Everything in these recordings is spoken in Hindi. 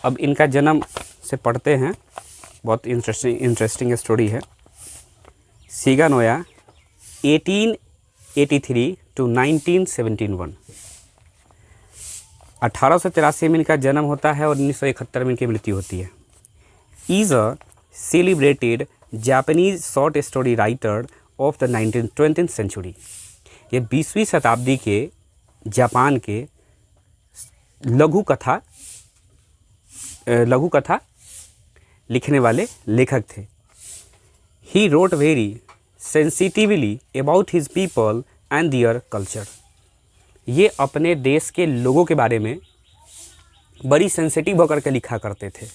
अब इनका जन्म से पढ़ते हैं, बहुत इंटरेस्टिंग स्टोरी है। सीगा नोया 1883 टू 1971, 1883 में इनका जन्म होता है और 1971 में इनकी मृत्यु होती है। Is a celebrated Japanese short story writer of the 19th century. ये 20वीं शताब्दी के जापान के लघु कथा लिखने वाले लेखक थे। He wrote very sensitively about his people and their culture. ये अपने देश के लोगों के बारे में बड़ी सेंसिटिव होकर के लिखा करते थे,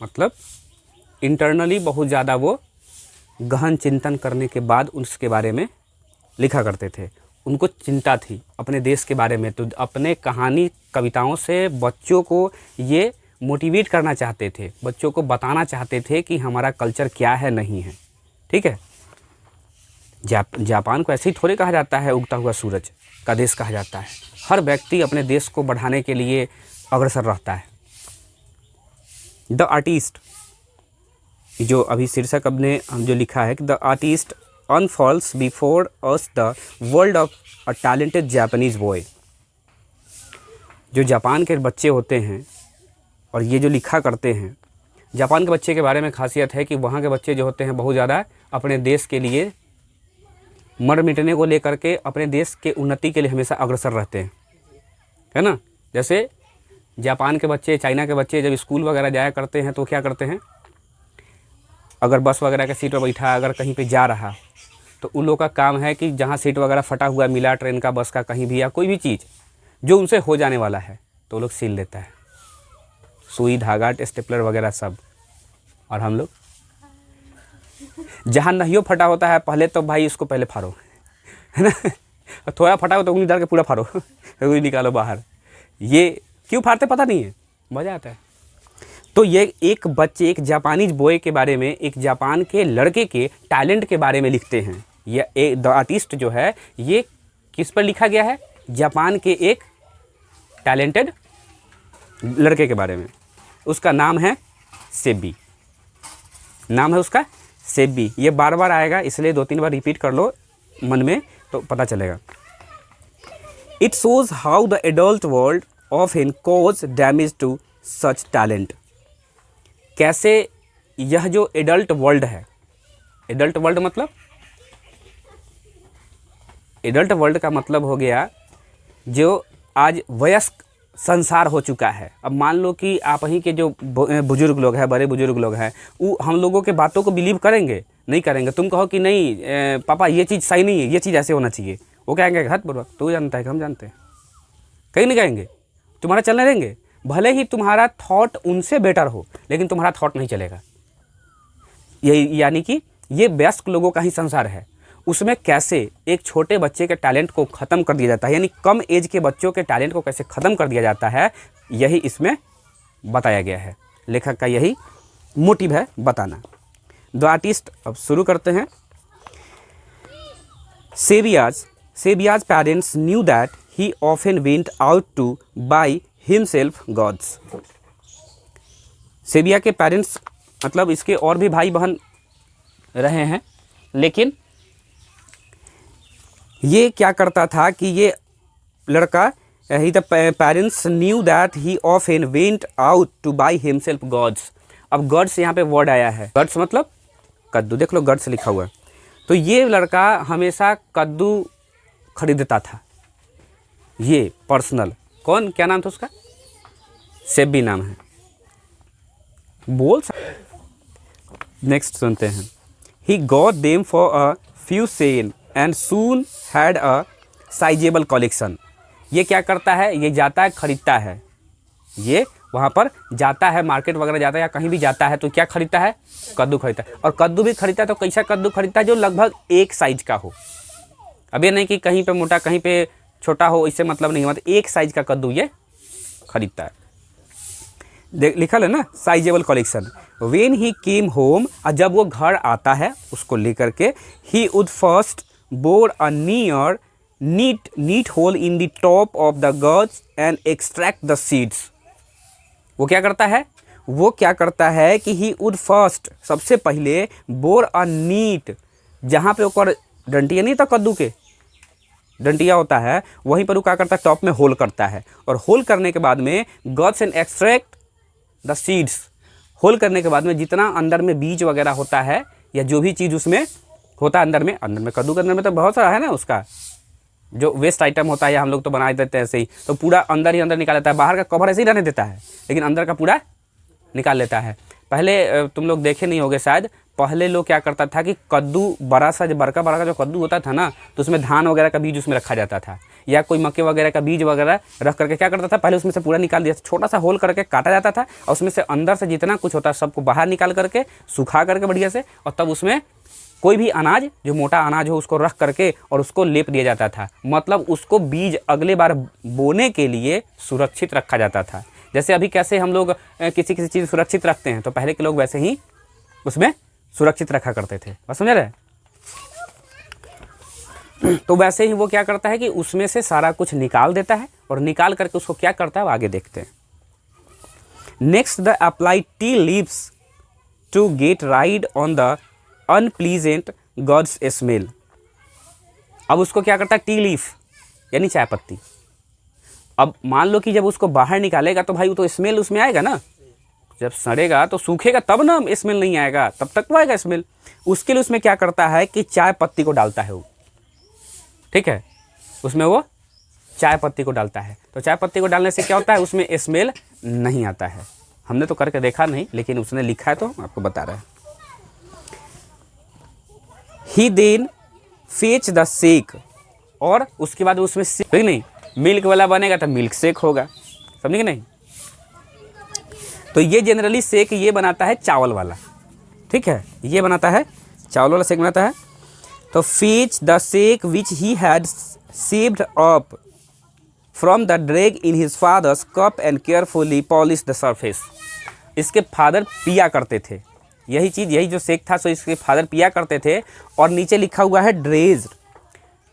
मतलब इंटरनली बहुत ज़्यादा वो गहन चिंतन करने के बाद उसके बारे में लिखा करते थे। उनको चिंता थी अपने देश के बारे में, तो अपने कहानी कविताओं से बच्चों को ये मोटिवेट करना चाहते थे, बच्चों को बताना चाहते थे कि हमारा कल्चर क्या है, नहीं है। ठीक है, जापान को ऐसे ही थोड़े कहा जाता है उगता हुआ सूरज का देश कहा जाता है। हर व्यक्ति अपने देश को बढ़ाने के लिए अग्रसर रहता है। द आर्टिस्ट, जो अभी शीर्षक अपने हम जो लिखा है कि the artist unfolds before us the world of a talented Japanese boy. जो जापान के बच्चे होते हैं और ये जो लिखा करते हैं, जापान के बच्चे के बारे में खासियत है कि वहाँ के बच्चे जो होते हैं बहुत ज़्यादा अपने देश के लिए मर मिटने को लेकर के, अपने देश के उन्नति के लिए हमेशा अग्रसर रहते हैं, है ना। जैसे जापान के बच्चे, चाइना के बच्चे जब स्कूल वगैरह जाया करते हैं तो क्या करते हैं, अगर बस वगैरह के सीट पर बैठा अगर कहीं पे जा रहा तो उन लोगों का काम है कि जहाँ सीट वगैरह फटा हुआ मिला, ट्रेन का, बस का, कहीं भी, या कोई भी चीज़ जो उनसे हो जाने वाला है तो वो लोग सील देता है, सुई धागा स्टेपलर वगैरह सब। और हम लोग जहाँ नहीं फटा होता है पहले तो भाई इसको पहले फाड़ो, है ना। थोड़ा फटा हो तो उंगली डाल के पूरा फाड़ो, उंगली निकालो बाहर। ये क्यों फाड़ते पता नहीं है, मज़ा आता है। तो ये एक बच्चे, एक जापानीज बॉय के बारे में, एक जापान के लड़के के टैलेंट के बारे में लिखते हैं। ये द आर्टिस्ट जो है ये किस पर लिखा गया है, जापान के एक टैलेंटेड लड़के के बारे में। उसका नाम है सेबी, नाम है उसका सेबी। ये बार बार आएगा इसलिए 2-3 बार रिपीट कर लो मन में तो पता चलेगा। It shows how the adult world often cause damage to such talent. कैसे यह जो एडल्ट वर्ल्ड है, एडल्ट वर्ल्ड मतलब, एडल्ट वर्ल्ड का मतलब हो गया जो आज वयस्क संसार हो चुका है। अब मान लो कि आप ही के जो बुजुर्ग लोग हैं, बड़े बुजुर्ग लोग हैं, वो हम लोगों के बातों को बिलीव करेंगे? नहीं करेंगे। तुम कहो कि नहीं पापा ये चीज़ सही नहीं है, ये चीज़ ऐसे होना चाहिए, वो कहेंगे हद पूर्वक तू जानता है कि हम जानते हैं, कहीं नहीं कहेंगे, तुम्हारा चलने देंगे। भले ही तुम्हारा थॉट उनसे बेटर हो लेकिन तुम्हारा थॉट नहीं चलेगा। यही यानी कि ये वयस्क लोगों का ही संसार है। उसमें कैसे एक छोटे बच्चे के टैलेंट को ख़त्म कर दिया जाता है, यानी कम एज के बच्चों के टैलेंट को कैसे ख़त्म कर दिया जाता है, यही इसमें बताया गया है। लेखक का यही मोटिव है बताना। द आर्टिस्ट, अब शुरू करते हैं। Sebia's parents knew that he often went out to buy himself gourds. Sebia के पेरेंट्स मतलब इसके और भी भाई बहन रहे हैं, लेकिन ये क्या करता था कि ये लड़का, he the parents knew that he often went out to buy himself gourds. अब गॉड्स यहाँ पे वर्ड आया है, गॉड्स मतलब कद्दू, देख लो गॉड्स लिखा हुआ है। तो ये लड़का हमेशा कद्दू खरीदता था। ये पर्सनल, कौन, क्या नाम था उसका, सेबी नाम है, बोल। नेक्स्ट सुनते हैं। He got them for a few sen and soon had a sizeable collection. ये क्या करता है, ये जाता है खरीदता है, ये वहाँ पर जाता है, मार्केट वगैरह जाता है या कहीं भी जाता है तो क्या खरीदता है, कद्दू खरीदता है। और कद्दू भी खरीदता है तो कैसा कद्दू खरीदता है, जो लगभग एक साइज का हो। अब ये नहीं कि कहीं पे मोटा कहीं पे छोटा हो, इससे मतलब नहीं, मतलब एक साइज का कद्दू ये खरीदता है। लिखा है ना sizeable collection. When he came home, और जब वो घर आता है उसको लेकर के, he would first bore a neat hole in the top of the gourd and extract the seeds. वो क्या करता है, वो क्या करता है कि ही वुड फर्स्ट, सबसे पहले बोर अ नीट, जहाँ पे ऊपर डंटिया नहीं था कद्दू के डंटिया होता है, वहीं पर वो क्या करता है, टॉप में होल करता है, और होल करने के बाद में gourds and extract the seeds, hole करने के बाद में जितना अंदर में बीज वगैरह होता है या जो भी चीज़ उसमें होता है अंदर में कद्दू के अंदर में तो बहुत सारा है ना, उसका जो वेस्ट आइटम होता है या हम लोग तो बना देते हैं ऐसे ही, तो पूरा अंदर ही अंदर निकाल लेता है, बाहर का कवर ऐसे ही रहने देता है, लेकिन अंदर का पूरा निकाल लेता है। पहले तुम लोग देखे नहीं होगे शायद, पहले लोग क्या करता था कि कद्दू बड़ा सा, जो बड़का बड़ा का जो कद्दू होता था ना, तो उसमें धान वगैरह का बीज उसमें रखा जाता था, या कोई मक्के वगैरह का बीज वगैरह रख करके क्या करता था, पहले उसमें से पूरा निकाल दिया, छोटा सा होल करके काटा जाता था, और उसमें से अंदर से जितना कुछ होता है सबको बाहर निकाल करके सुखा करके बढ़िया से, और तब उसमें कोई भी अनाज जो मोटा अनाज हो उसको रख करके और उसको लेप दिया जाता था, मतलब उसको बीज अगले बार बोने के लिए सुरक्षित रखा जाता था। जैसे अभी कैसे हम लोग किसी किसी चीज़ सुरक्षित रखते हैं, तो पहले के लोग वैसे ही उसमें सुरक्षित रखा करते थे, बस समझ रहे हैं। तो वैसे ही वो क्या करता है कि उसमें से सारा कुछ निकाल देता है, और निकाल करके उसको क्या करता है वो आगे देखते हैं। Next the apply tea leaves to get rid on the unpleasant gourds smell. अब उसको क्या करता है, टी लीफ यानी चाय पत्ती। अब मान लो कि जब उसको बाहर निकालेगा तो भाई वो तो स्मेल उसमें आएगा ना, जब सड़ेगा तो सूखेगा तब ना स्मेल नहीं आएगा, तब तक तो आएगा स्मेल। उसके लिए उसमें क्या करता है कि चाय पत्ती को डालता है वो, ठीक है, उसमें वो चाय पत्ती को डालता है। तो चाय पत्ती को डालने से क्या होता है, उसमें स्मेल नहीं आता है। हमने तो करके देखा नहीं, लेकिन उसने लिखा है तो आपको बता रहा है। ही देन फेच द शेक, और उसके बाद उसमें ठीक नहीं मिल्क वाला बनेगा तो मिल्क शेक होगा, समझे कि नहीं। तो ये जनरली शेक ये बनाता है चावल वाला, ठीक है, ये बनाता है चावल वाला शेक बनाता है। तो fetch the shake which he had saved up from the drag in his father's cup and carefully polish the surface. इसके फादर पिया करते थे यही चीज़, यही जो शेक था सो इसके फादर पिया करते थे। और नीचे लिखा हुआ है ड्रेज,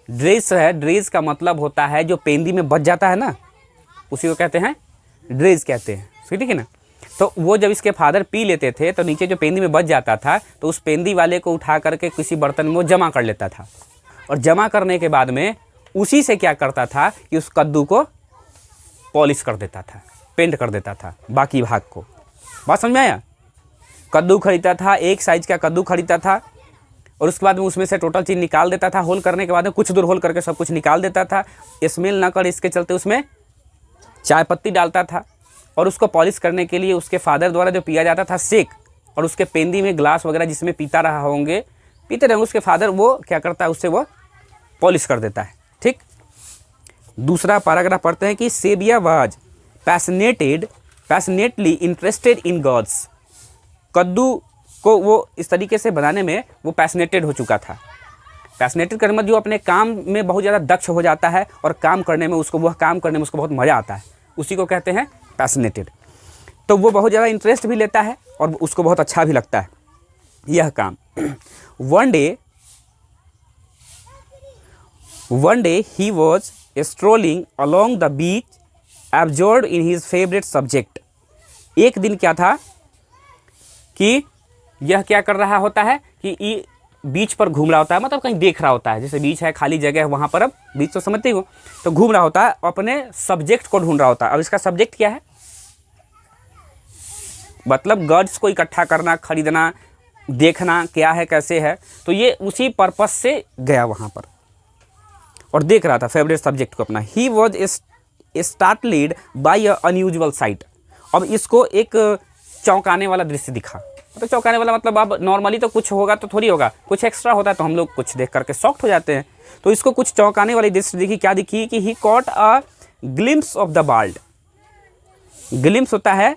ड्रेज है, ड्रेज का मतलब होता है जो पेंदी में बच जाता है ना, उसी को कहते हैं ड्रेज कहते हैं, ठीक है ना। तो वो जब इसके फादर पी लेते थे तो नीचे जो पेंदी में बच जाता था तो उस पेंदी वाले को उठा करके किसी बर्तन में वो जमा कर लेता था, और जमा करने के बाद में उसी से क्या करता था कि उस कद्दू को पॉलिश कर देता था, पेंट कर देता था बाकी भाग को। बात समझ में आया। कद्दू खरीदता था, एक साइज का कद्दू खरीदता था, और उसके बाद में उसमें से टोटल चीज़ निकाल देता था, होल करने के बाद में कुछ दूर होल करके सब कुछ निकाल देता था, स्मेल ना कर इसके चलते उसमें चाय पत्ती डालता था, और उसको पॉलिश करने के लिए उसके फादर द्वारा जो पिया जाता था शेक, और उसके पेंदी में ग्लास वगैरह जिसमें पीते रहेंगे उसके फादर, वो क्या करता है उससे वो पॉलिश कर देता है, ठीक। दूसरा पैराग्राफ पढ़ते हैं कि Sebia was passionately interested in gourds. कद्दू को वो इस तरीके से बनाने में वो पैशनेटेड हो चुका था। पैशनेटेड करने में जो अपने काम में बहुत ज़्यादा दक्ष हो जाता है, और काम करने में उसको, वह काम करने में उसको बहुत मज़ा आता है, उसी को कहते हैं पैशनेटेड। तो वो बहुत ज़्यादा इंटरेस्ट भी लेता है और उसको बहुत अच्छा भी लगता है यह काम। One day he was strolling along the beach absorbed in his favourite subject. एक दिन क्या था कि यह क्या कर रहा होता है कि बीच पर घूम रहा होता है, मतलब कहीं देख रहा होता है, जैसे बीच है खाली जगह है वहाँ पर, अब बीच तो समझते ही हो, तो घूम रहा होता है, अपने सब्जेक्ट को ढूंढ रहा होता है। अब इसका सब्जेक्ट क्या है, मतलब गॉड्स को इकट्ठा करना, खरीदना, देखना क्या है कैसे है, तो ये उसी पर्पस से गया वहाँ पर और देख रहा था फेवरेट सब्जेक्ट को अपना। He was startled by a unusual sight. अब इसको एक चौंकाने वाला दृश्य दिखा, तो चौंकाने वाला मतलब अब नॉर्मली तो कुछ होगा तो थोड़ी होगा, कुछ एक्स्ट्रा होता है तो हम लोग कुछ देख करके शॉक्ड हो जाते हैं। तो इसको कुछ चौंकाने वाली दृश्य दिखी। क्या दिखी कि he caught a glimpse of the world. Glimpse होता है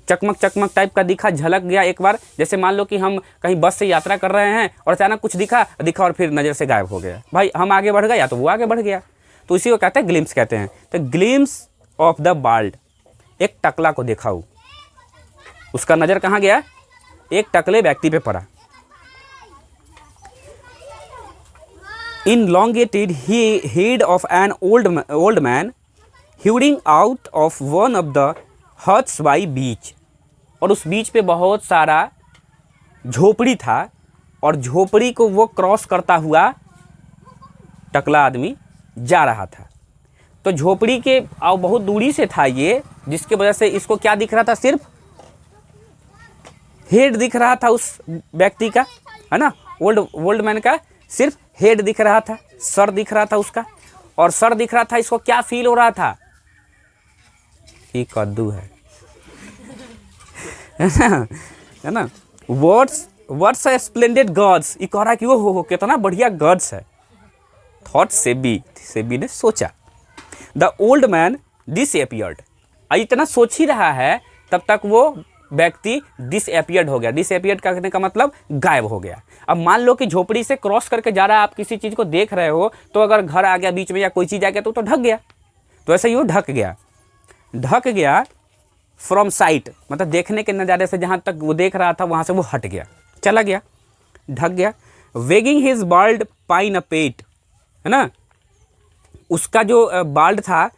चकमक चकमक टाइप का, दिखा, झलक गया एक बार। जैसे मान लो कि हम कहीं बस से यात्रा कर रहे हैं और अचानक कुछ दिखा और फिर नज़र से गायब हो गया, भाई हम आगे बढ़ गए या तो वो आगे बढ़ गया, तो इसी को कहते हैं ग्लिम्स कहते हैं। तो ग्लिम्स ऑफ द वर्ल्ड, एक टकला को देखा, उसका नज़र कहाँ गया, एक टकले व्यक्ति पे पड़ा। Elongated head of an old man heading out of one of the huts by beach, और उस बीच पे बहुत सारा झोपड़ी था, और झोपड़ी को वो क्रॉस करता हुआ टकला आदमी जा रहा था। तो झोपड़ी के बहुत दूरी से था ये, जिसके वजह से इसको क्या दिख रहा था, सिर्फ हेड दिख रहा था उस व्यक्ति का, है ना, ओल्ड मैन का सिर्फ हेड दिख रहा था, सर दिख रहा था उसका, और सर दिख रहा था। इसको क्या फील हो रहा था, ये कद्दू है है ना। वर्ड्स आर स्प्लेंडेड गॉड्स, ये कह रहा कि वो हो कितना बढ़िया गॉड्स है। थॉट सेबी ने सोचा। द ओल्ड मैन डिसअपियर्ड, इतना सोच ही रहा है तब तक वो व्यक्ति डिसअपियर्ड हो गया। डिसअपियर्ड करने का मतलब गायब हो गया। अब मान लो कि झोपड़ी से क्रॉस करके जा रहा है, आप किसी चीज़ को देख रहे हो, तो अगर घर आ गया बीच में या कोई चीज़ आ गया तो ढक गया। तो ऐसे ही वो ढक गया फ्रॉम साइट, मतलब देखने के नज़ारे से जहाँ तक वो देख रहा था वहाँ से वो हट गया, चला गया, ढक गया। वेगिंग हिज बाल्ड पाइन पेट, है ना, उसका जो बाल्ड था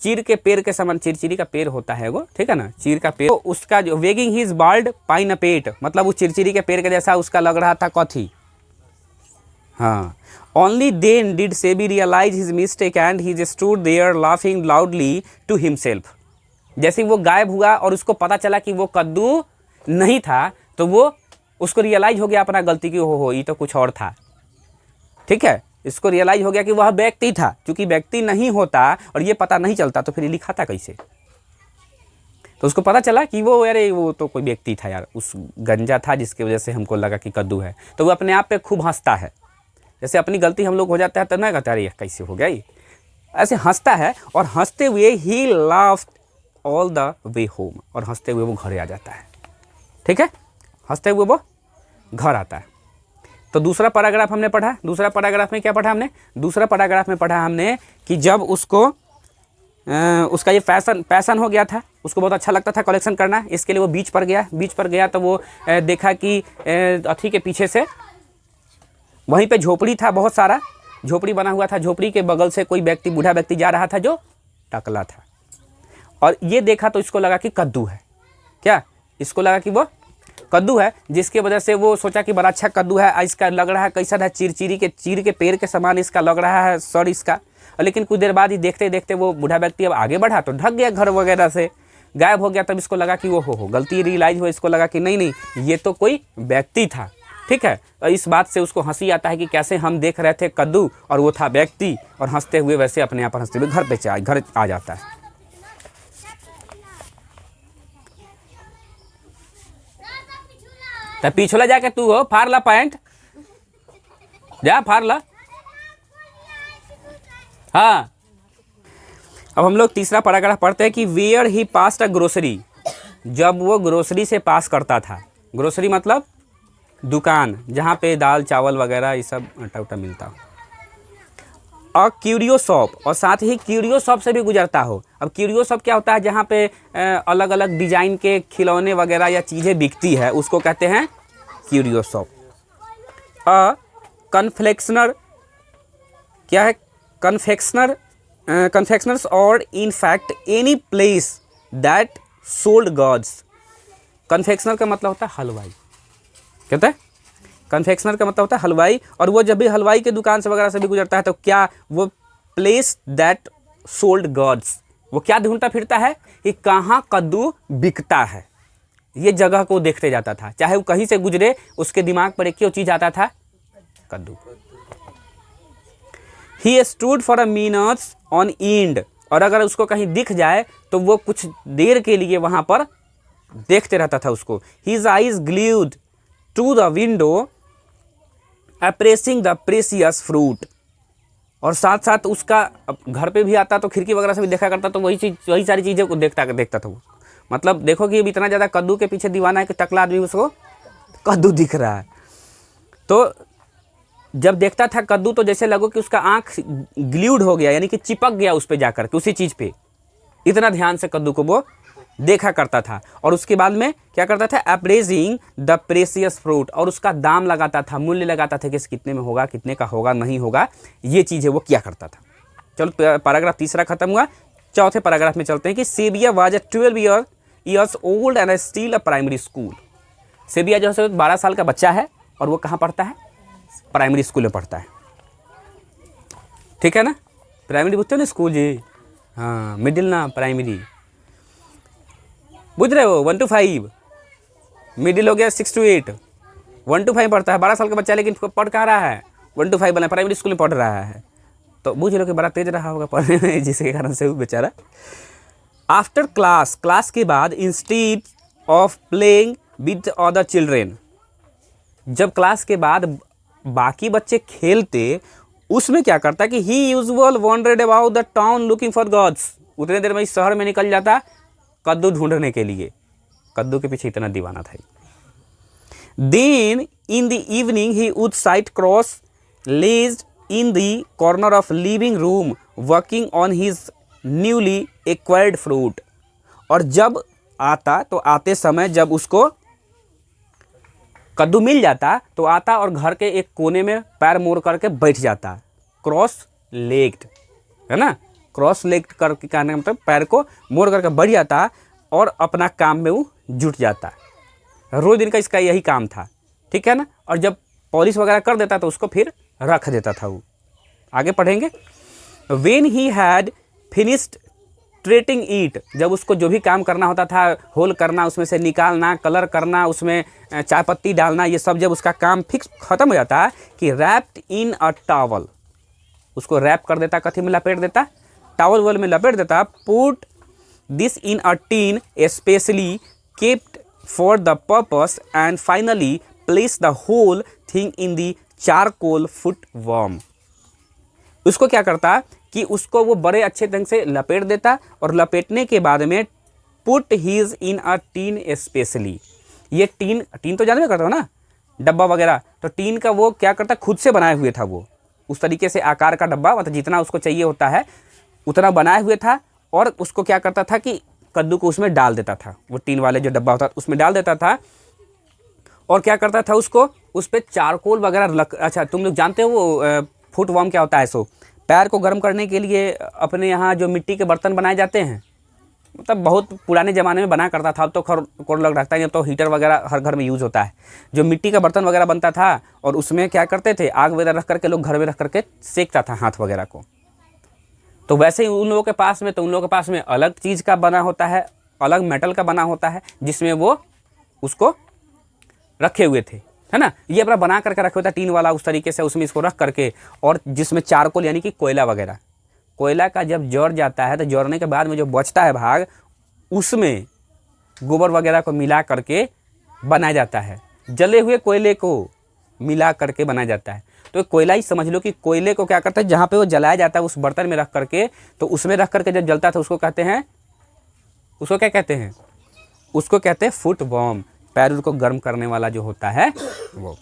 चीर के पेड़ के समान, चिरचिरी का पेड़ होता है वो, ठीक है ना, चीर का पेड़, तो उसका जो वेगिंग हिज बाल्ड पाइन पेट, मतलब उस चिरचिरी के पेड़ के जैसा उसका लग रहा था कथी। हाँ, only then did Seibei realise his mistake and he stood there laughing loudly to himself. जैसे वो गायब हुआ और उसको पता चला कि वो कद्दू नहीं था, तो वो उसको रियलाइज हो गया अपना गलती की, हो ये तो कुछ और था, ठीक है। इसको रियलाइज हो गया कि वह व्यक्ति था। क्योंकि व्यक्ति नहीं होता और ये पता नहीं चलता तो फिर लिखा था कैसे। तो उसको पता चला कि वो, अरे वो तो कोई व्यक्ति था यार, उस गंजा था जिसकी वजह से हमको लगा कि कद्दू है। तो वो अपने आप पे खूब हंसता है। जैसे अपनी गलती हम लोग हो जाता है तो ना कहता, अरे कैसे हो गया ये, ऐसे हंसता है। और हंसते हुए ही laughed all the way home, और हंसते हुए वो घर आ जाता है, ठीक है, हंसते हुए वो घर आता है। तो दूसरा पैराग्राफ हमने पढ़ा। दूसरा पैराग्राफ में क्या पढ़ा हमने, दूसरा पैराग्राफ में पढ़ा हमने कि जब उसको उसका ये पैसन हो गया था, उसको बहुत अच्छा लगता था कलेक्शन करना, इसके लिए वो बीच पर गया तो वो देखा कि अथी के पीछे से वहीं पे झोपड़ी था, बहुत सारा झोपड़ी बना हुआ था। झोपड़ी के बगल से कोई व्यक्ति, बूढ़ा व्यक्ति जा रहा था जो टकला था, और ये देखा तो इसको लगा कि कद्दू है। क्या इसको लगा कि वो कद्दू है, जिसके वजह से वो सोचा कि बड़ा अच्छा कद्दू है। इसका लग रहा है कैसा है, चीर के पेड़ के समान इसका लग रहा है सर इसका। लेकिन कुछ देर बाद ही देखते देखते वो बूढ़ा व्यक्ति अब आगे बढ़ा तो ढक गया, घर वगैरह से गायब हो गया। तब इसको लगा कि वो हो गलती रियलाइज हो, इसको लगा कि नहीं ये तो कोई व्यक्ति था, ठीक है। और इस बात से उसको हंसी आता है कि कैसे हम देख रहे थे कद्दू और वो था व्यक्ति, और हंसते हुए वैसे अपने आप हंसते हुए घर आ जाता है। तो पिछला जाके तू हो फाड़ ला पैंट, जा फाड़ ला। हाँ, अब हम लोग तीसरा पैराग्राफ पढ़ते हैं कि where he passed a grocery, जब वो ग्रोसरी से पास करता था। ग्रोसरी मतलब दुकान जहाँ पे दाल चावल वगैरह ये सब आटा उटा मिलता हो। अ क्यूरियो शॉप, और साथ ही क्यूरियो शॉप से भी गुजरता हो। अब क्यूरियो शॉप क्या होता है, जहाँ पे अलग अलग डिजाइन के खिलौने वगैरह या चीज़ें बिकती है, उसको कहते हैं क्यूरियो शॉप। अ कन्फ्लेक्शनर, क्या है, कन्फेक्शनर्स और in fact any place that sold gourds. Confectioner का मतलब होता है हलवाई, कहते हैं कन्फेक्शनर का मतलब होता है हलवाई। और वो जब भी हलवाई के दुकान से वगैरह से भी गुजरता है तो क्या, वो प्लेस दैट सोल्ड गॉड्स, वो क्या ढूंढता फिरता है कि कहाँ कद्दू बिकता है, ये जगह को देखते जाता था। चाहे वो कहीं से गुजरे उसके दिमाग पर एक ही चीज़ आता था, कद्दू। He stood for a minutes on and, और अगर उसको कहीं दिख जाए तो वो कुछ देर के लिए वहाँ पर देखते रहता था उसको। His eyes glued to the window appraising the precious fruit, और साथ साथ उसका घर पे भी आता तो खिड़की वगैरह से भी देखा करता, तो वही सारी चीज़ें को देखता था वो। मतलब देखो कि अब इतना ज़्यादा कद्दू के पीछे दीवाना है कि टकला आदमी उसको कद्दू दिख रहा है। तो जब देखता था कद्दू तो जैसे लगो कि उसका आँख ग्लूड हो गया, यानी कि चिपक गया उस पर जाकर के, उसी चीज़ पे। इतना ध्यान से कद्दू को वो देखा करता था। और उसके बाद में क्या करता था, अप्रेजिंग द प्रेसियस फ्रूट, और उसका दाम लगाता था, मूल्य लगाता था कि कितने में होगा, कितने का होगा, नहीं होगा, ये चीज़ें वो किया करता था। चलो पैराग्राफ तीसरा खत्म हुआ। चौथे पैराग्राफ में चलते हैं कि Sebia was a 12 year years old and is still a primary school. Sebia जो है 12 साल का बच्चा है और वो कहाँ पढ़ता है? प्राइमरी स्कूल में पढ़ता है। ठीक है ना, प्राइमरी पूछते हो ना स्कूल जी, हाँ मिडिल ना प्राइमरी, बुझ रहे हो? 1 to 5, मिडिल हो गया 6 to 8, 1 to 5 पढ़ता है 12 साल का बच्चा, लेकिन पढ़ कहाँ रहा है? 1 to 5 बना, प्राइमरी स्कूल में पढ़ रहा है। तो बुझ लो कि बड़ा तेज रहा होगा पढ़ने में, जिसके कारण से वो बेचारा आफ्टर क्लास के बाद instead of playing with other children, जब क्लास के बाद बाकी बच्चे खेलते, उसमें क्या करता कि he usual wandered about the town looking for gourds, उतने देर में इस शहर में निकल जाता कद्दू ढूंढने के लिए, कद्दू के पीछे इतना दीवाना था। Then in the evening he would sit cross legged in the corner of living room working on his newly acquired fruit, और जब आता तो आते समय जब उसको कद्दू मिल जाता तो आता और घर के एक कोने में पैर मोड़ करके बैठ जाता, क्रॉस लेग्ड है ना, क्रॉस लेग्ड करके कहने का मतलब पैर को मोड़ करके बैठ जाता और अपना काम में वो जुट जाता। रोज दिन का इसका यही काम था, ठीक है ना। और जब पॉलिश वगैरह कर देता तो उसको फिर रख देता था वो। आगे पढ़ेंगे। When he had finished treating it, जब उसको जो भी काम करना होता था, होल करना, उसमें से निकालना, कलर करना, उसमें चाय पत्ती डालना, ये सब जब उसका काम फिक्स खत्म हो जाता कि wrapped in a towel, उसको रैप कर देता, कथी में लपेट देता, टावल वल में लपेट देता, put this in a tin especially kept for the purpose and finally place the whole thing in the charcoal foot worm। उसको क्या करता कि उसको वो बड़े अच्छे ढंग से लपेट देता और लपेटने के बाद में पुट हीज इन अ टीन स्पेशली, ये टीन तो जानते करता हो ना, डब्बा वगैरह, तो टीन का वो क्या करता खुद से बनाए हुए था वो, उस तरीके से आकार का डब्बा, मतलब जितना उसको चाहिए होता है उतना बनाए हुए था। और उसको क्या करता था कि कद्दू को उसमें डाल देता था, वो टीन वाले जो डब्बा होता था उसमें डाल देता था। और क्या करता था, उसको उस पर चारकोल वगैरह अच्छा तुम लोग जानते हो वो फुट वर्म क्या होता है? सो पैर को गर्म करने के लिए अपने यहाँ जो मिट्टी के बर्तन बनाए जाते हैं, मतलब बहुत पुराने ज़माने में बना करता था, अब तो खर लग रखता है, अब तो हीटर वगैरह हर घर में यूज़ होता है। जो मिट्टी का बर्तन वगैरह बनता था और उसमें क्या करते थे, आग वगैरह रख करके लोग घर में रख करके सेकता था हाथ वगैरह को। तो वैसे ही उन लोगों के पास में अलग चीज़ का बना होता है, अलग मेटल का बना होता है, जिसमें वो उसको रखे हुए थे, है ना। ये अपना बना करके रखे होता टीन वाला, उस तरीके से उसमें इसको रख करके, और जिसमें चारकोल यानी कि कोयला वगैरह, कोयला का जब जड़ जाता है तो जड़ने के बाद में जो बचता है भाग, उसमें गोबर वगैरह को मिला करके बनाया जाता है, जले हुए कोयले को मिला करके बनाया जाता है। तो कोयला ही समझ लो कि कोयले को क्या करता है, जहाँ पे वो जलाया जाता है उस बर्तन में रख करके, तो उसमें रख करके जब जलता था उसको कहते हैं, उसको क्या कहते हैं, उसको कहते हैं फुट वर्म, पैर को गर्म करने वाला जो होता है वो।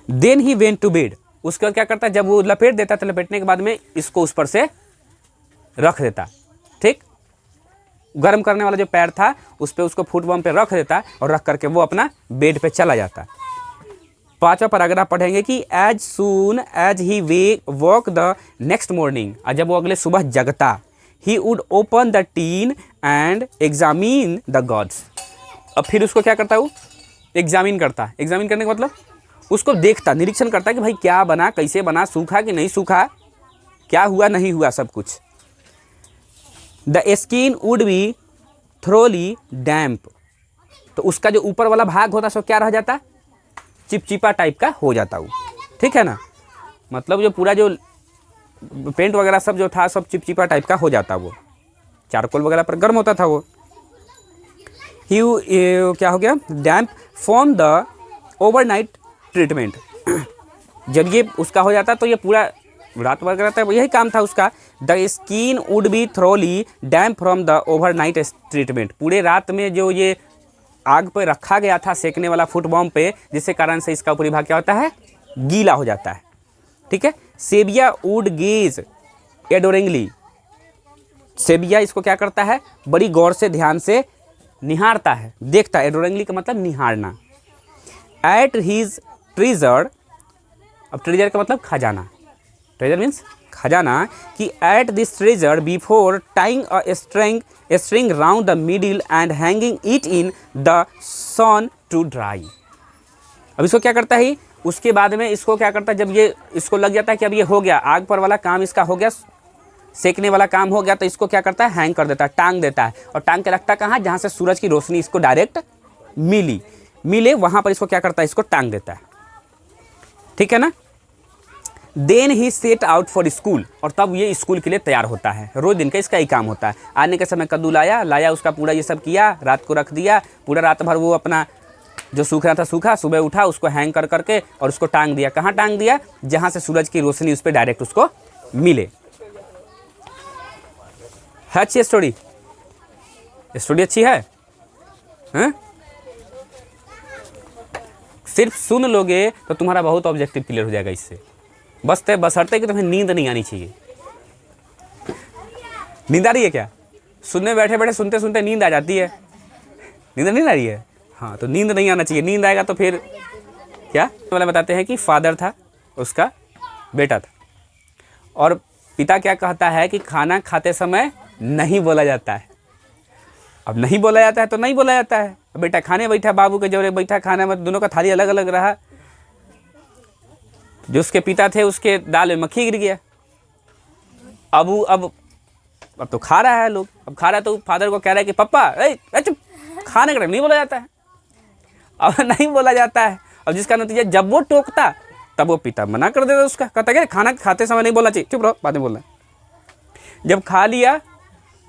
Then he went to bed, उसके बाद क्या करता है, जब वो लपेट देता था, लपेटने के बाद में इसको उस पर से रख देता, ठीक, गर्म करने वाला जो पैर था उस पर उसको फुट वर्म पे रख देता और रख करके वो अपना बेड पे चला जाता। 5वां पैराग्राफ पढ़ेंगे कि as soon as he woke the next morning, जब वो अगले सुबह जगता, he would open the tin and examine the gourds. अब फिर उसको क्या करता है, वो एग्जामिन करता, एग्जामिन करने का मतलब उसको देखता, निरीक्षण करता कि भाई क्या बना, कैसे बना, सूखा कि नहीं सूखा, क्या हुआ नहीं हुआ, सब कुछ। The skin would be thoroughly damp, तो उसका जो ऊपर वाला भाग होता सो क्या रह जाता, चिपचिपा टाइप का हो जाता वो, ठीक है ना, मतलब जो पूरा जो पेंट वगैरह सब जो था सब चिपचिपा टाइप का हो जाता, वो चारकोल वगैरह पर गर्म होता था वो। ही क्या हो गया, डैम्प फ्रॉम द ओवरनाइट ट्रीटमेंट, जब ये उसका हो जाता तो ये पूरा रात वगैरह था, यही काम था उसका। The skin would be thoroughly damp from the overnight treatment, पूरे रात में जो ये आग पे रखा गया था सेकने वाला फुट बॉम्ब पे, जिसके कारण से इसका ऊपरी भाग क्या होता है, गीला हो जाता है, ठीक है। सेबिया वुड गेज एडोरिंगली, सेबिया इसको क्या करता है, बड़ी गौर से ध्यान से निहारता है, देखता है, एडोरिंगली का मतलब निहारना। एट हीज ट्रेजर, अब ट्रेजर का मतलब खजाना, ट्रेजर मीन्स खजाना कि at this treasure before tying a string round the middle and hanging it in the sun to dry. अब इसको क्या करता है, उसके बाद में इसको क्या करता है, जब ये इसको लग जाता है कि अब ये हो गया, आग पर वाला काम इसका हो गया, सेकने वाला काम हो गया, तो इसको क्या करता है, हैंग कर देता है, टांग देता है। और टांग के रखता कहाँ, जहाँ से सूरज की रोशनी इसको डायरेक्ट मिले वहाँ पर इसको क्या करता है, इसको टांग देता है। ठीक है ना। Then he set out for school, और तब ये स्कूल के लिए तैयार होता है। रोज दिन का इसका ही काम होता है। आने के समय कद्दू लाया उसका पूरा ये सब किया, रात को रख दिया, पूरा रात भर वो अपना जो सूख रहा था सूखा, सुबह उठा उसको हैंग कर करके और उसको टांग दिया। कहाँ टांग दिया, जहाँ से सूरज की रोशनी उस पर डायरेक्ट उसको मिले। है अच्छी स्टोरी अच्छी है, हैं? सिर्फ सुन लोगे तो तुम्हारा बहुत ऑब्जेक्टिव क्लियर हो जाएगा इससे। बशर्ते कि तुम्हें नींद नहीं आनी चाहिए। नींद आ रही है क्या? सुनने बैठे बैठे सुनते सुनते नींद आ जाती है। नींद नहीं आ रही है? हाँ, तो नींद नहीं आना चाहिए। नींद आएगा तो फिर क्या वाला बताते हैं कि फादर था, उसका बेटा था, और पिता क्या कहता है कि खाना खाते समय नहीं बोला जाता है। अब नहीं बोला जाता है तो नहीं बोला जाता है। बेटा खाने बैठा, बाबू के जोरे बैठा खाने में, दोनों का थाली अलग अलग रहा। जो उसके पिता थे उसके दाल में मक्खी गिर गया। अब तो खा रहा है लोग, अब खा रहा है तो फादर को कह रहा है कि पापा चुप, खाने का नहीं बोला जाता है। अब नहीं बोला जाता है, और जिसका नतीजा जब वो टोकता तब वो पिता मना कर देता उसका, कहता है खाना खाते समय नहीं बोलना चाहिए, चुप रहो, बाद में बोलना। जब खा लिया,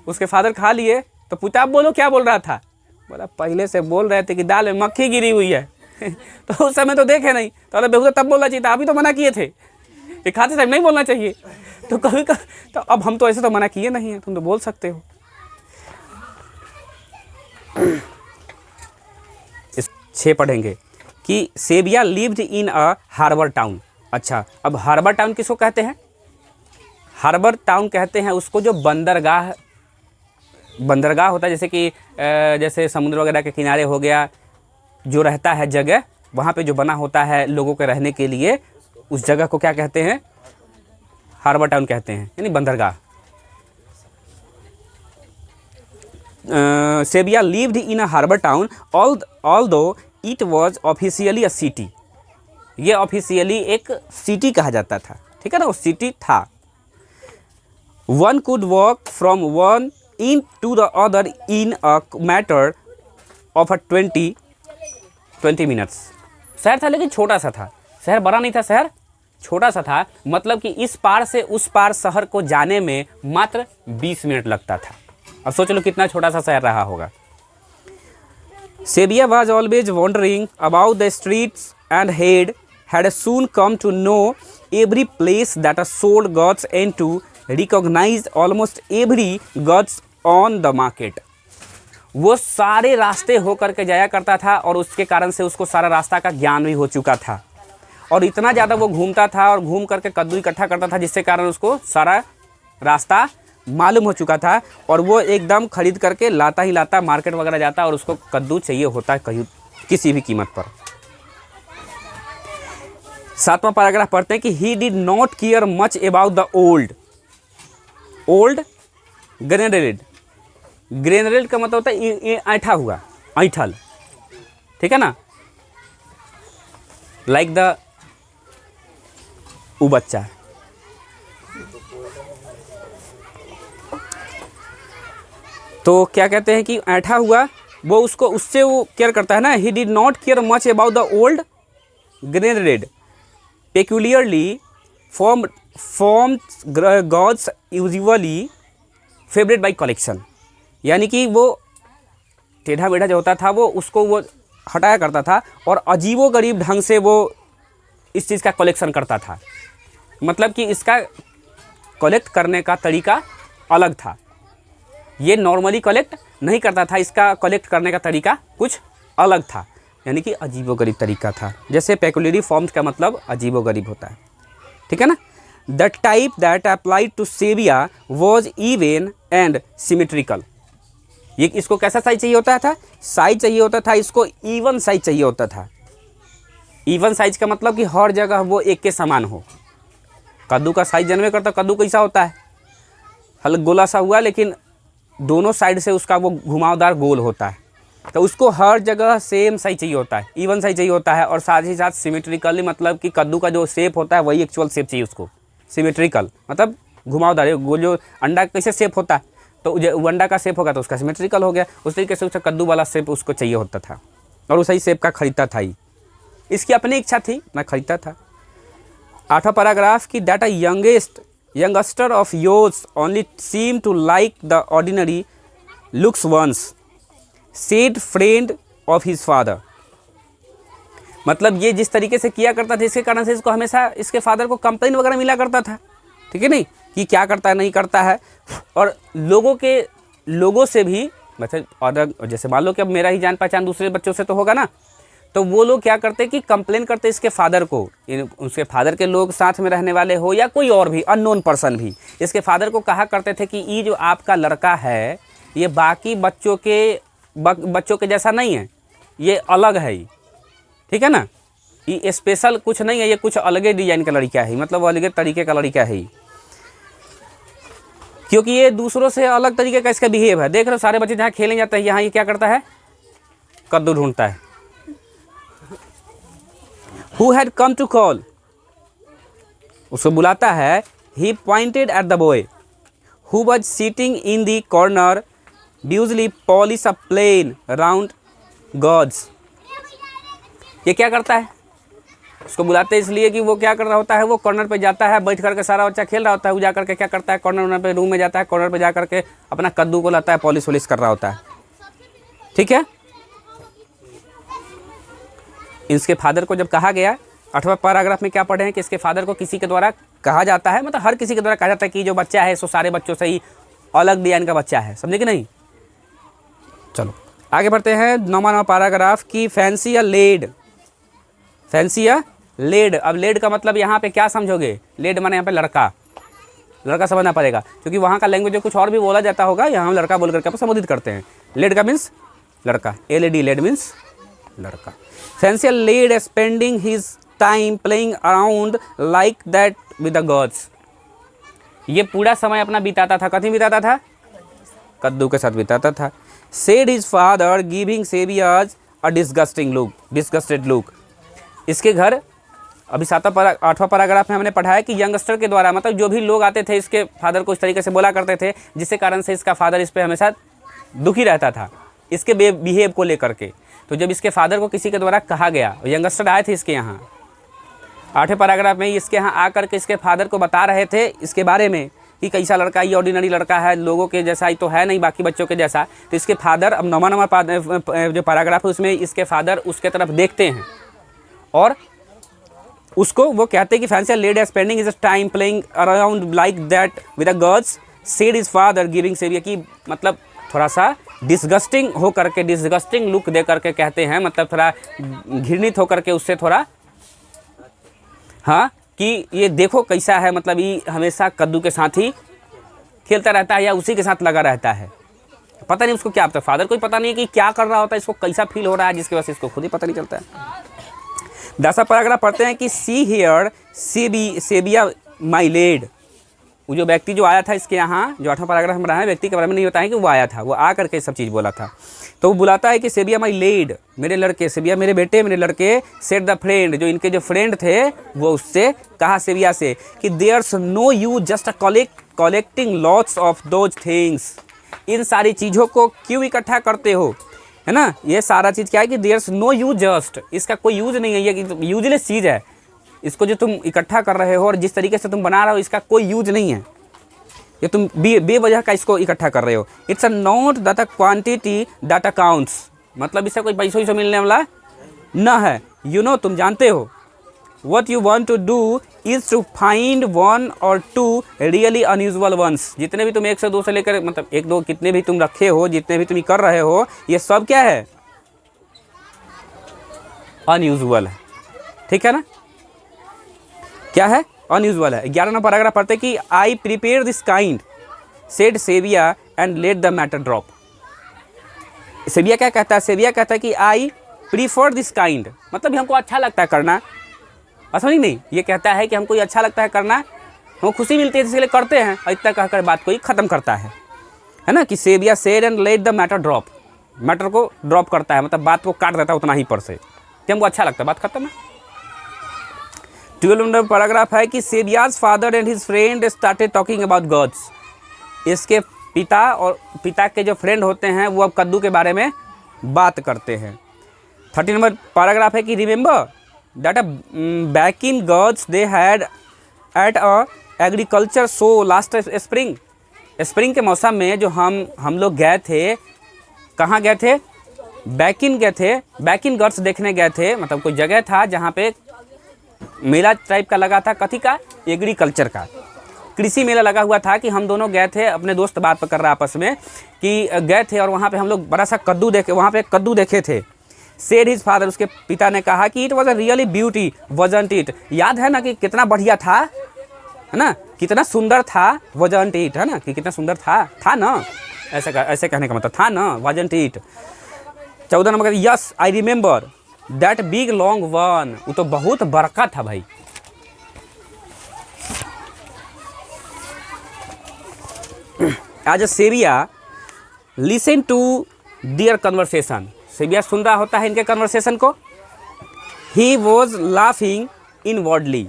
उसके फादर खा लिए, तो पूछा आप बोलो क्या बोल रहा था? बोला पहले से बोल रहे थे कि दाल में मक्खी गिरी हुई है। तो उस समय तो देखे नहीं, तो अरे बेहुदा तब बोलना चाहिए था, अभी तो मना किए थे कि खाते समय नहीं बोलना चाहिए। तो कभी तो अब हम तो ऐसे तो मना किए नहीं है, तुम तो बोल सकते हो। इस 6 पढ़ेंगे कि Sebia lived in a harbour town. अच्छा, अब हार्बर टाउन किसको कहते हैं? हार्बर टाउन कहते हैं उसको जो बंदरगाह होता है, जैसे कि जैसे समुद्र वगैरह के किनारे हो गया, जो रहता है जगह, वहाँ पे जो बना होता है लोगों के रहने के लिए, उस जगह को क्या कहते हैं? हार्बर टाउन कहते हैं, यानी बंदरगाह। Sebia lived in a harbour town although it was officially a city. ये ऑफिशियली एक सिटी कहा जाता था, ठीक है ना, वो सिटी था। One could walk from one end to the other in a matter of a 20 minutes. शहर था लेकिन छोटा सा था, शहर बड़ा नहीं था, शहर छोटा सा था। मतलब कि इस पार से उस पार शहर को जाने में मात्र 20 मिनट लगता था। अब सोच लो कितना छोटा सा शहर रहा होगा। सेबिया was always wandering about the streets and had soon come to know every place that a sold goods and to recognize almost every goods on the market। वो सारे रास्ते हो करके जाया करता था, और उसके कारण से उसको सारा रास्ता का ज्ञान भी हो चुका था, और इतना ज़्यादा वो घूमता था और घूम करके कद्दू इकट्ठा करता था, जिससे कारण उसको सारा रास्ता मालूम हो चुका था। और वो एकदम खरीद करके लाता ही लाता, मार्केट वगैरह जाता, और उसको कद्दू चाहिए होता है कहीं किसी भी कीमत पर। 7वां पैराग्राफ पढ़ते हैं कि he did not care much about the old ग्रेनरेड का मतलब होता है ऐठा हुआ, ऐठल, ठीक है ना, लाइक द बच्चा। तो क्या कहते हैं कि ऐठा हुआ, वो उसको उससे वो केयर करता है ना। He did not care much about the old ग्रेनरेड peculiarly form gourds usually favourite by collection. यानी कि वो टेढ़ा मेढ़ा जो होता था वो उसको वो हटाया करता था, और अजीबो गरीब ढंग से वो इस चीज़ का कलेक्शन करता था। मतलब कि इसका कलेक्ट करने का तरीका अलग था। ये नॉर्मली कलेक्ट नहीं करता था, इसका कलेक्ट करने का तरीका कुछ अलग था, यानी कि अजीबोगरीब तरीका था। जैसे पेक्यूलियरी फॉर्म्स का मतलब अजीबोगरीब होता है, ठीक है ना। The type that applied to Sebia was even and symmetrical. ये इसको कैसा साइज चाहिए होता था? साइज चाहिए होता था इसको इवन साइज चाहिए होता था। इवन साइज का मतलब कि हर जगह वो एक के समान हो, कद्दू का साइज जनवे करता, कद्दू कैसा होता है, हल्का गोला सा हुआ, लेकिन दोनों साइड से उसका वो घुमावदार गोल होता है। तो उसको हर जगह सेम साइज चाहिए होता है, इवन साइज चाहिए होता है, और साथ ही साथ सिमेट्रिकली, मतलब कि कद्दू का जो शेप होता है वही एक्चुअल शेप चाहिए उसको। सिमेट्रिकल मतलब घुमावदार, वो जो अंडा कैसे शेप होता है, तो वो अंडा का शेप होगा तो उसका सिमेट्रिकल हो गया। उस तरीके से उसका कद्दू वाला शेप उसको चाहिए होता था, और उसी शेप का खरीदता था ही। इसकी अपनी इच्छा थी, मैं खरीदता था। 8वां पैराग्राफ की that a youngster of yours only seem to like the ordinary looks once said friend of his father. मतलब ये जिस तरीके से किया करता था, इसके कारण से इसको हमेशा इसके फादर को कंप्लेन वगैरह मिला करता था, ठीक है नहीं, कि क्या करता है नहीं करता है। और लोगों से भी मतलब, और जैसे मान लो कि अब मेरा ही जान पहचान दूसरे बच्चों से तो होगा ना, तो वो लोग क्या करते कि कंप्लेन करते इसके फादर को, उसके फादर के लोग साथ में रहने वाले हो या कोई और भी अननोन पर्सन भी, इसके फादर को कहा करते थे कि ये जो आपका लड़का है ये बाकी बच्चों के जैसा नहीं है, ये अलग है, ठीक है ना, ये स्पेशल कुछ नहीं है, ये कुछ अलग डिजाइन का लड़का है, मतलब अलग तरीके का लड़का है, क्योंकि ये दूसरों से अलग तरीके का इसका बिहेव है। देख रहे हो सारे बच्चे जहाँ खेलने जाते हैं, यहाँ ये क्या करता है, कद्दू ढूंढता है। Who had come to call? उसको बुलाता है। He pointed at the boy who was sitting in the corner, busily polish a plain round gourds. ये क्या करता है, उसको बुलाते इसलिए कि वो क्या कर रहा होता है, वो कॉर्नर पे जाता है, बैठ करके सारा बच्चा खेल रहा होता है, वो जा करके क्या करता है, कॉर्नर पे रूम में जाता है, कॉर्नर पे जा करके अपना कद्दू को लाता है, पॉलिश वॉलिश कर रहा होता है, ठीक है। इसके फादर को जब कहा गया, 8वां पैराग्राफ में क्या पढ़े हैं कि इसके फादर को किसी के द्वारा कहा जाता है, मतलब हर किसी के द्वारा कहा जाता है कि जो बच्चा है सो सारे बच्चों से ही अलग डिजाइन का बच्चा है, समझे कि नहीं। चलो आगे बढ़ते हैं। 9वां पैराग्राफ की फैंसी या लेड। फैंसी या लेड। अब लेड का मतलब यहाँ पे क्या समझोगे, लेड माने यहाँ पे लड़का समझना पड़ेगा, क्योंकि वहाँ का लैंग्वेज जो कुछ और भी बोला जाता होगा, यहाँ हम लड़का बोल करके संबोधित करते हैं। लेड का मीन्स लड़का, LED, लेड मीन्स लड़का। Fancy lad spending his time playing around like that with the girls. ये पूरा समय अपना बिताता था, कथी बिताता था, कद्दू के साथ बिताता था। Said his father giving Sebia's a disgusted look. इसके घर, अभी 8वां पैराग्राफ में हमने पढ़ा है कि यंगस्टर के द्वारा, मतलब जो भी लोग आते थे इसके फादर को इस तरीके से बोला करते थे, जिसके कारण से इसका फादर इस पर हमेशा दुखी रहता था इसके बिहेव को लेकर के। तो जब इसके फादर को किसी के द्वारा कहा गया, यंगस्टर आए थे इसके यहाँ, 8वें पैराग्राफ में इसके यहाँ आकर के इसके फादर को बता रहे थे इसके बारे में कि कैसा लड़का, ये ऑर्डिनरी लड़का है, लोगों के जैसा ही तो है नहीं, बाकी बच्चों के जैसा। तो इसके फादर, अब 9वां जो पैराग्राफ है उसमें इसके फादर उसके तरफ देखते हैं और उसको वो कहते हैं कि fancy lad spending his time playing around like that with the girls said his father giving saviour, की मतलब थोड़ा सा डिस्गस्टिंग हो करके, डिस्गस्टिंग लुक दे करके कहते हैं, मतलब थोड़ा घृणित होकर के उससे थोड़ा, हाँ, कि ये देखो कैसा है, मतलब ये हमेशा कद्दू के साथ ही खेलता रहता है या उसी के साथ लगा रहता है। पता नहीं उसको क्या पता, फादर को ही पता नहीं है कि क्या कर रहा होता है, इसको कैसा फील हो रहा है, जिसकी वजह से इसको खुद ही पता नहीं चलता है। 10वां पैराग्राफ पढ़ते हैं कि सी हियर सेबिया माई लेड। वो जो व्यक्ति जो आया था इसके यहाँ, जो 8वां पैराग्राफ में रहा है, व्यक्ति के बारे में नहीं बताया कि वो आया था, वो आ करके सब चीज़ बोला था। तो वो बुलाता है कि सेबिया माई लेड, मेरे लड़के, सेबिया मेरे बेटे, मेरे लड़के, सेट द फ्रेंड, जो इनके जो फ्रेंड थे वो उससे कहा, सेबिया से, कि there's no you just collecting lots of those things. इन सारी चीज़ों को क्यों इकट्ठा करते हो, है ना, ये सारा चीज़ क्या है कि देयर्स नो यूज जस्ट, इसका कोई यूज नहीं है, ये यूजलेस चीज़ है, इसको जो तुम इकट्ठा कर रहे हो और जिस तरीके से तुम बना रहे हो इसका कोई यूज नहीं है, ये तुम बेवजह का इसको इकट्ठा कर रहे हो। It's a not that a quantity that accounts, मतलब इससे कोई पैसों ही मिलने वाला न है। यू नो, तुम जानते हो, what you want to do is to find one or two really unusual ones। जितने भी तुम 1 से 2 से लेकर, मतलब 1-2 कितने भी तुम रखे हो, जितने भी तुम कर रहे हो, ये सब क्या है, अनयूजुअल है, ठीक है ना, क्या है, अनयूजुअल है। 11वां पैराग्राफ पढ़ते कि I prepare this kind said सेविया and let the matter drop. सेविया क्या कहता है, सेविया कहता है कि आई प्रीफर दिस काइंड, मतलब हमको अच्छा लगता है करना, समझ नहीं, ये कहता है कि हमको ये अच्छा लगता है करना, हमको खुशी मिलती है इसलिए करते हैं, और इतना कहकर बात को ही ख़त्म करता है ना, कि Sebia said and let the matter drop, matter को ड्रॉप करता है, मतलब बात को काट देता है उतना ही पर से, कि हमको अच्छा लगता है, बात खत्म है। 12 नंबर पैराग्राफ है कि Sebia's father and his friend started talking about gourds. इसके पिता और पिता के जो फ्रेंड होते हैं वो अब कद्दू के बारे में बात करते हैं। 13 नंबर पैराग्राफ है कि remember that back in gods they had at a agriculture show last spring. Spring के मौसम में जो हम लोग गए थे, कहाँ गए थे? बैकिन गए थे, बैकिन गॉड्स देखने गए थे, मतलब कोई जगह था जहाँ पे मेला टाइप का लगा था, कथी का? एग्रीकल्चर का, कृषि मेला लगा हुआ था। कि हम दोनों गए थे, अपने दोस्त बात कर रहा आपस में कि गए थे और वहाँ पे हम लोग बड़ा सा कद्दू देखे, वहाँ पे कद्दू देखे थे। सेड हिज फादर, उसके पिता ने कहा कि it was a really beauty wasn't it. याद है ना कि कितना बढ़िया था, है ना, कितना सुंदर था, वजंट इट, है ना, कि कितना सुंदर था ना, ऐसे कहने का मतलब था ना, wasn't it. 14 number, yes I remember that big long one, वो तो बहुत बड़का था भाई। आज Sebia listen to their conversation, Sebia सुन रहा होता है इनके कन्वर्सेशन को। He was laughing inwardly,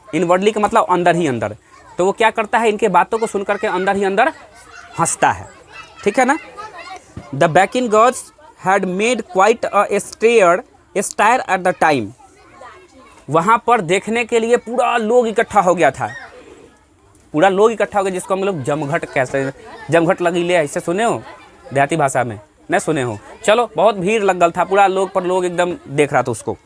inwardly का मतलब अंदर ही अंदर, तो वो क्या करता है, इनके बातों को सुन करके अंदर ही अंदर हंसता है, ठीक है ना। द बैकिन gourds had made quite a stir at the time, वहाँ पर देखने के लिए पूरा लोग इकट्ठा हो गया था, पूरा लोग इकट्ठा हो गया, जिसको हम लोग जमघट कहते हैं, जमघट लगीले ऐसे सुने हो देहाती भाषा में, नहीं सुने हो, चलो बहुत भीड़ लग गल था, पूरा लोग पर लोग एकदम देख रहा था उसको।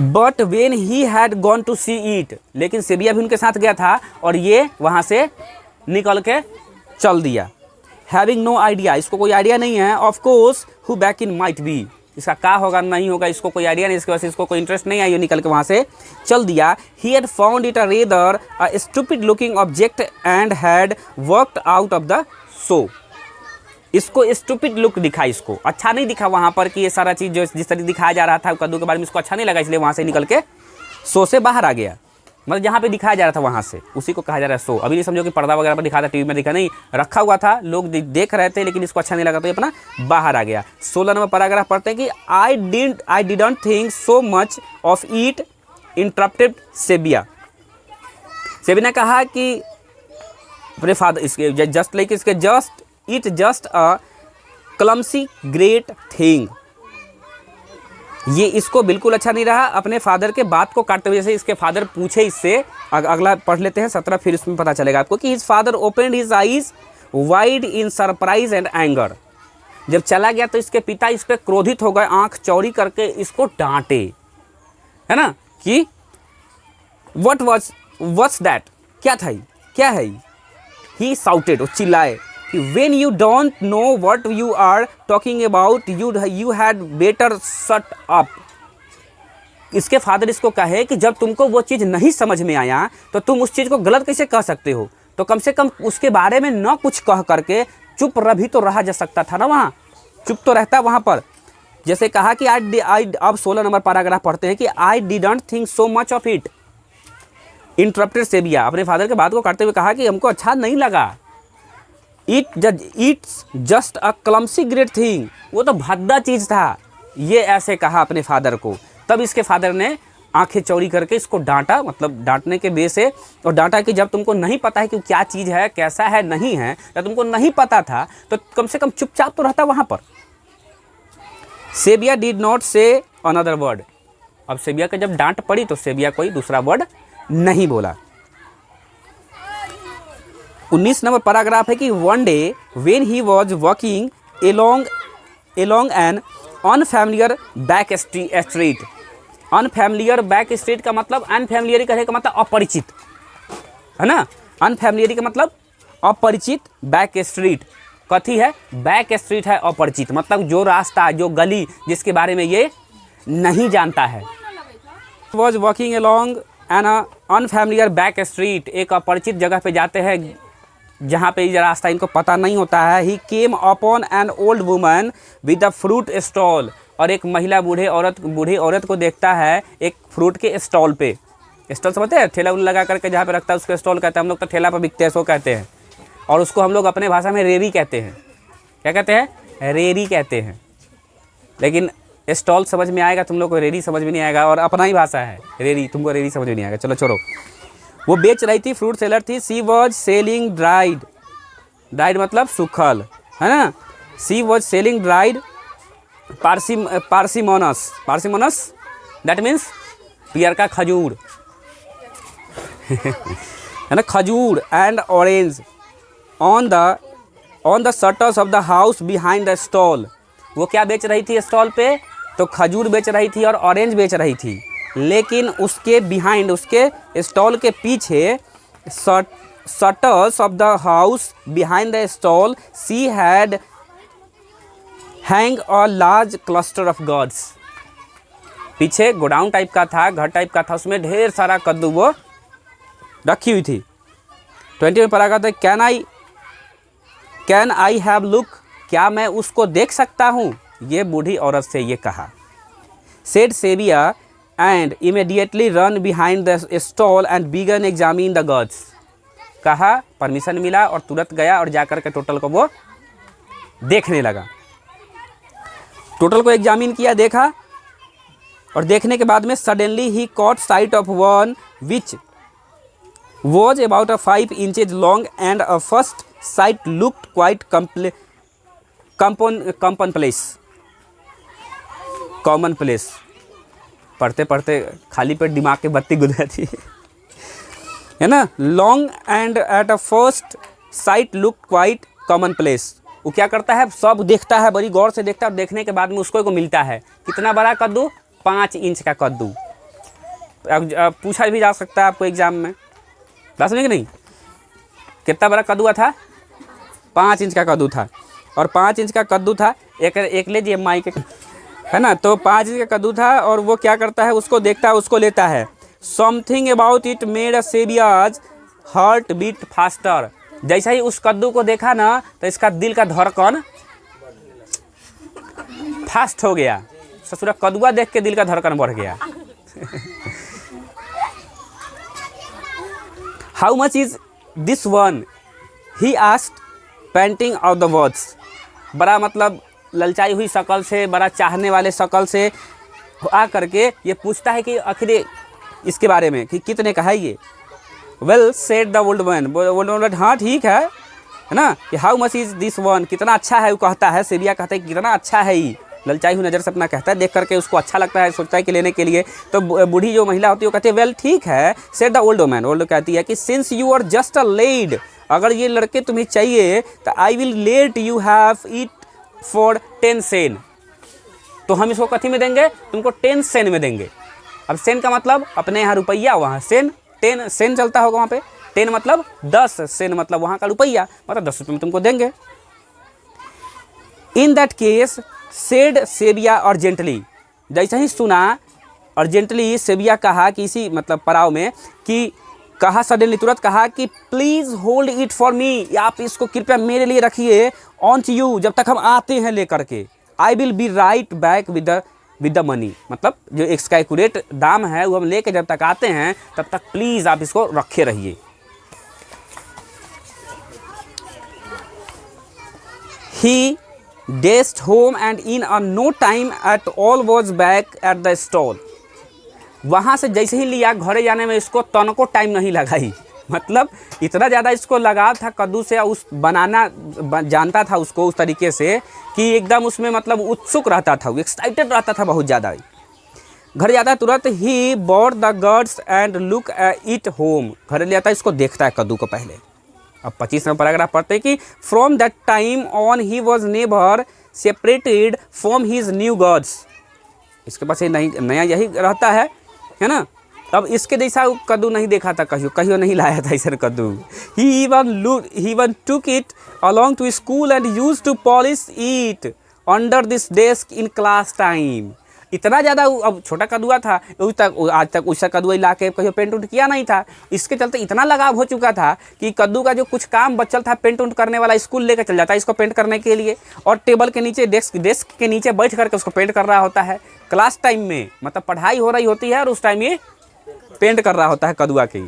But when he had gone to see it, लेकिन सेबिया भी उनके साथ गया था और ये वहाँ से निकल के चल दिया। हैविंग नो आइडिया, इसको कोई आइडिया नहीं है, of course who back in might be, इसका क्या होगा नहीं होगा इसको कोई आइडिया नहीं, इसके वजह से इसको कोई इंटरेस्ट नहीं आई, निकल के वहाँ से चल दिया। He had found it a rather a stupid looking object and had worked out of the show, इसको स्टूपिड लुक दिखा, इसको अच्छा नहीं दिखा वहाँ पर कि ये सारा चीज़ जो जिस तरह दिखाया जा रहा था कद्दू के बारे में, इसको अच्छा नहीं लगा, इसलिए वहाँ से निकल के शो से बाहर आ गया, मतलब जहाँ पे दिखाया जा रहा था वहाँ से, उसी को कहा जा रहा है शो। अभी नहीं समझो कि पर्दा वगैरह पर दिखा था, टीवी में दिखा नहीं, रखा हुआ था, लोग देख रहे थे, लेकिन इसको अच्छा नहीं लगा तो ये अपना बाहर आ गया। 16 नंबर पैराग्राफ पढ़ते हैं कि I didn't think so much of it interrupted Sebia. Sebia ने कहा कि अपने फादर, इसके जस्ट लाइक इसके just a clumsy great thing, ये इसको बिल्कुल अच्छा नहीं रहा अपने फादर के बात को काटते हुए। जैसे इसके फादर पूछे इससे, अगला पढ़ लेते हैं 17, फिर इसमें पता चलेगा आपको कि his father opened his eyes wide in surprise and anger, जब चला गया तो इसके पिता इस पर क्रोधित हो गए, आंख चौड़ी करके इसको डांटे, है ना, कि व्हाट्स दैट, क्या था, क्या है, ही साउटेड, वो चिल्लाए कि when you don't know what you are talking about you had better shut up. इसके फादर इसको कहे कि जब तुमको वो चीज़ नहीं समझ में आया तो तुम उस चीज़ को गलत कैसे कह सकते हो, तो कम से कम उसके बारे में न कुछ कह करके चुप भी तो रहा जा सकता था ना, वहाँ चुप तो रहता वहाँ पर। जैसे कहा कि अब 16 नंबर पैराग्राफ पढ़ते हैं कि I didn't think so much of it interrupted Sebia, अपने फादर के बात को काटते हुए कहा कि हमको अच्छा नहीं लगा, it's just a clumsy great thing, वो तो भद्दा चीज़ था, ये ऐसे कहा अपने फादर को। तब इसके फादर ने आंखें चौड़ी करके इसको डांटा, मतलब डांटने के बे से, और डांटा कि जब तुमको नहीं पता है कि क्या चीज़ है, कैसा है, नहीं है, जब तुमको नहीं पता था तो कम से कम चुपचाप तो रहता वहाँ पर। सेबिया डिड नॉट से अनदर वर्ड, अब सेबिया का जब डांट पड़ी तो सेबिया कोई दूसरा वर्ड नहीं बोला। 19 नंबर पैराग्राफ है कि one day when he was walking along an unfamiliar back street, unfamiliar back street का मतलब, अनफैमिलियर कहने का मतलब अपरिचित, है ना, अनफैमिलियर का मतलब अपरिचित, बैक स्ट्रीट कथी है, बैक स्ट्रीट है अपरिचित, मतलब जो रास्ता, जो गली जिसके बारे में ये नहीं जानता है। Was walking along an unfamiliar back street, एक अपरिचित जगह पे जाते हैं जहाँ पे ये रास्ता इनको पता नहीं होता है। He came upon an old woman with a fruit stall, और एक महिला बूढ़ी औरत को देखता है एक फ्रूट के स्टॉल पे, स्टॉल समझते हैं, ठेला उला लगा करके जहाँ पे रखता है उसको स्टॉल कहते हैं, हम लोग तो ठेला पर बिकते हैं सो कहते हैं, और उसको हम लोग अपने भाषा में रेरी कहते हैं। क्या कहते हैं? रेरी कहते हैं। लेकिन स्टॉल समझ में आएगा तुम लोग को, रेरी समझ में नहीं आएगा, और अपना ही भाषा है रेरी, तुमको रेरी समझ में नहीं आएगा। चलो छोड़ो। वो बेच रही थी, फ्रूट सेलर थी। She was selling dried, dried मतलब सूखल, है ना। She was selling dried persimmons, persimmons that means pear का खजूर है ना, खजूर and orange on the shutters of the house behind the stall. वो क्या बेच रही थी स्टॉल पे? तो खजूर बेच रही थी और ऑरेंज बेच रही थी, लेकिन उसके बिहाइंड, उसके स्टॉल के पीछे, shutters of the house behind the stall, she had hung a large cluster of gourds. पीछे गोडाउन टाइप का था, घर टाइप का था, उसमें ढेर सारा कद्दू वो रखी हुई थी। 20 में पढ़ा था, कैन आई हैव लुक, क्या मैं उसको देख सकता हूँ? ये बूढ़ी औरत से ये कहा। Said Sebia and immediately run behind the stall and began examine the gourds. कहा, परमिशन मिला और तुरंत गया और जाकर के टोटल को वो देखने लगा। टोटल को एग्जामिन किया, देखा, और देखने के बाद में suddenly he caught sight of one which was about a 5 inches long and a first sight looked quite commonplace। पढ़ते पढ़ते खाली पेट दिमाग के बत्ती गुल जाती है ना। Long and at a first sight look quite commonplace। वो क्या करता है, सब देखता है, बड़ी गौर से देखता है, और देखने के बाद में उसको मिलता है कितना बड़ा कद्दू? 5 इंच का कद्दू। अब पूछा भी जा सकता है आपको एग्जाम में, समझे कि नहीं? कितना बड़ा कद्दू था? 5 इंच का कद्दू था, और 5 इंच का कद्दू था। एक ले जी माई के, है ना। तो 5 इंच का कद्दू था, और वो क्या करता है, उसको देखता है, उसको लेता है। Something about it made a Sebia's heart beat faster. जैसा ही उस कद्दू को देखा ना, तो इसका दिल का धड़कन फास्ट हो गया। ससुरा कद्दुआ देख के दिल का धड़कन बढ़ गया। How much is this one, he asked painting out the words. बड़ा मतलब ललचाई हुई शक्ल से, बड़ा चाहने वाले शक्ल से आ करके ये पूछता है कि आखिर इसके बारे में कि कितने का है ये। Well said the old man, हाँ ठीक है ना। कि how much is this one, कितना अच्छा है, वो कहता है, सेबिया कहता है कितना अच्छा है ये। ललचाई हुई नज़र से अपना कहता है, देख करके उसको अच्छा लगता है, सोचता है कि लेने के लिए। तो बूढ़ी जो महिला होती है वो कहती है वेल ठीक है। Said the old man, old कहती है कि since you are just a lad, अगर ये लड़के तुम्हें चाहिए तो I will let you have it for 10 sen. तो हम इसको कथी में देंगे? तुमको 10 सेन में देंगे। अब सेन का मतलब अपने यहाँ रुपया, वहाँ सेन, 10 सेन चलता होगा वहाँ पे। 10 मतलब 10, सेन मतलब वहाँ का रुपया, मतलब 10 रुपये में तुमको देंगे। In that case said Sebia urgently, जैसे ही सुना अर्जेंटली सेबिया कहा कि इसी मतलब पड़ाव में कि कहा, सडनली तुरंत कहा कि please hold it for me, आप इसको कृपया मेरे लिए रखिए, ऑन टू यू, जब तक हम आते हैं लेकर के। I will be right back with the money, मतलब जो इसका एक्यूरेट दाम है वो हम लेके जब तक आते हैं तब तक प्लीज़ आप इसको रखे रहिए। ही dashed home and in a no time at all was back at the stall। वहाँ से जैसे ही लिया घरे जाने में इसको तनको टाइम नहीं लगाई, मतलब इतना ज़्यादा इसको लगाव था कद्दू से, उस बनाना जानता था उसको उस तरीके से कि एकदम उसमें मतलब उत्सुक रहता था, एक्साइटेड रहता था बहुत ज़्यादा। घर जाता है तुरंत ही bought the gourds and look it home, घर ले आता है, इसको देखता है कद्दू को पहले। अब 25 में पैराग्राफ पढ़ते हैं कि from that time on he was never separated from his new gourds. इसके पास ये नया यही रहता है ना। अब इसके जैसा कद्दू नहीं देखा था, कहियो नहीं लाया था ऐसा कद्दू। He even took it along to school and used to polish it under this desk in class time. इतना ज़्यादा अब छोटा कद्दुआ था, आज तक उसका कद्दुआ ला के कहीं पेंट उंट किया नहीं था। इसके चलते इतना लगाव हो चुका था कि कद्दू का जो कुछ काम बचल था पेंट उंट करने वाला, स्कूल लेकर चल जाता है इसको पेंट करने के लिए, और टेबल के नीचे डेस्क के नीचे बैठ करके उसको पेंट कर रहा होता है क्लास टाइम में। मतलब पढ़ाई हो रही होती है और उस टाइम ये पेंट कर रहा होता है कदुआ के।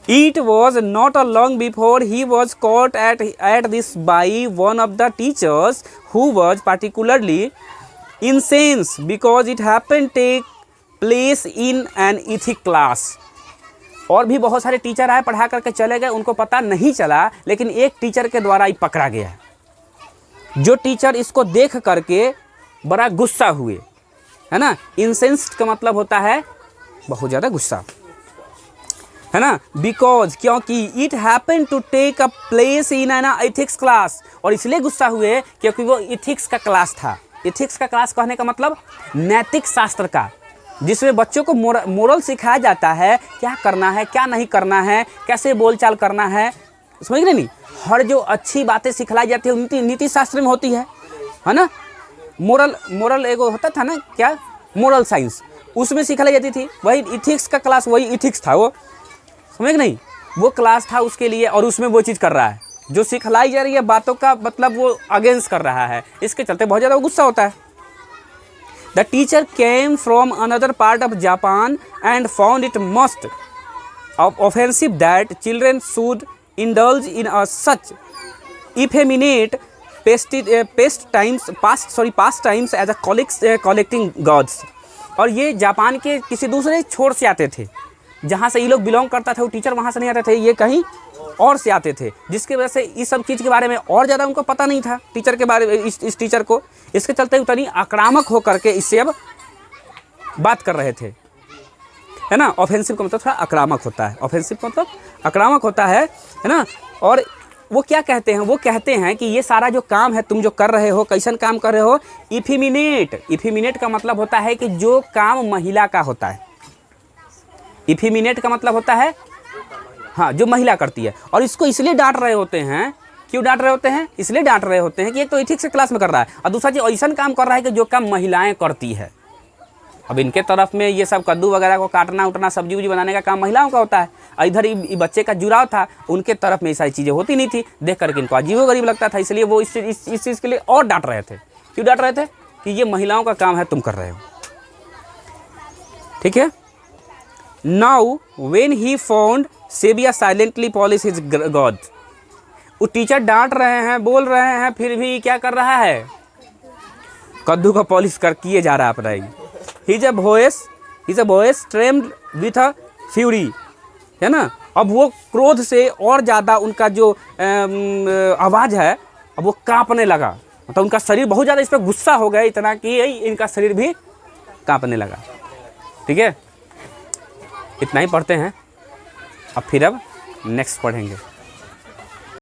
It was not long before he was caught at this by one of the teachers who was particularly incensed because it happened take place in an ethics class। और भी बहुत सारे टीचर आए, पढ़ा करके चले गए, उनको पता नहीं चला, लेकिन एक टीचर के द्वारा ही पकड़ा गया। जो टीचर इसको देख करके बड़ा गुस्सा हुए, है ना। इंसेंस्ड का मतलब होता है बहुत ज़्यादा गुस्सा, है ना। बिकॉज क्योंकि it happen to take a place in an ethics class, और इसलिए गुस्सा हुए क्योंकि वो इथिक्स का क्लास था। इथिक्स का क्लास कहने का मतलब नैतिक शास्त्र का, जिसमें बच्चों को मोरल सिखाया जाता है, क्या करना है क्या नहीं करना है, कैसे बोलचाल करना है, समझ रहे नहीं। हर जो अच्छी बातें सिखलाई जाती है नीति शास्त्र में होती है ना। मोरल एगो होता था ना, क्या, मोरल साइंस, उसमें सिखाई जाती थी। वही इथिक्स का क्लास, वही इथिक्स था वो, समझ नहीं, वो क्लास था उसके लिए, और उसमें वो चीज़ कर रहा है जो सिखलाई जा रही है बातों का मतलब वो अगेंस्ट कर रहा है, इसके चलते बहुत ज़्यादा गुस्सा होता है। The teacher came from another part of Japan and found it must offensive that children should indulge in a such effeminate pastimes as a collecting gods. और ये जापान के किसी दूसरे छोर से आते थे, जहाँ से ये लोग बिलोंग करता था, वो टीचर वहाँ से नहीं आते थे, ये कहीं और से आते थे, जिसकी वजह से इस सब चीज़ के बारे में और ज़्यादा उनको पता नहीं था टीचर के बारे में, इस टीचर को। इसके चलते उतनी आक्रामक होकर के इससे अब बात कर रहे थे, है ना। ऑफेंसिव का मतलब थोड़ा आक्रामक होता है, ऑफेंसिव का मतलब आक्रामक होता है ना। और वो क्या कहते हैं, वो कहते हैं कि ये सारा जो काम है तुम जो कर रहे हो, कैसन काम कर रहे हो, इफिमिनेट का मतलब होता है कि जो काम महिला का होता है। इफिमिनेट का मतलब होता है हाँ, जो महिला करती है। और इसको इसलिए डांट रहे होते हैं, क्यों डांट रहे होते हैं, इसलिए डांट रहे होते हैं कि एक तो इथिक्स क्लास में कर रहा है, और दूसरा चीज़ ऐसा काम कर रहा है कि जो काम महिलाएं करती है। अब इनके तरफ में ये सब कद्दू वगैरह को काटना उटना, सब्जी उब्जी बनाने का काम महिलाओं का होता है, और इधर ये बच्चे का जुड़ाव था, उनके तरफ में ये सारी चीज़ें होती नहीं थी, देख करके इनको अजीबो गरीब लगता था, इसलिए वो इस चीज़ के लिए और डांट रहे थे। क्यों डांट रहे थे कि ये महिलाओं का काम है, तुम कर रहे हो, ठीक है। Now when he found Seibei silently polish his god. वो टीचर डांट रहे हैं, बोल रहे हैं, फिर भी क्या कर रहा है, कद्दू का पॉलिश कर किए जा रहा है अपना ही। His a voice trembled with a fury, है ना। अब वो क्रोध से और ज़्यादा उनका जो आवाज़ है, अब वो कांपने लगा, मतलब उनका शरीर बहुत ज़्यादा इस पर गुस्सा हो गया, इतना कि इनका शरीर भी कांपने लगा, ठीक है। इतना ही पढ़ते हैं, अब फिर नेक्स्ट पढ़ेंगे।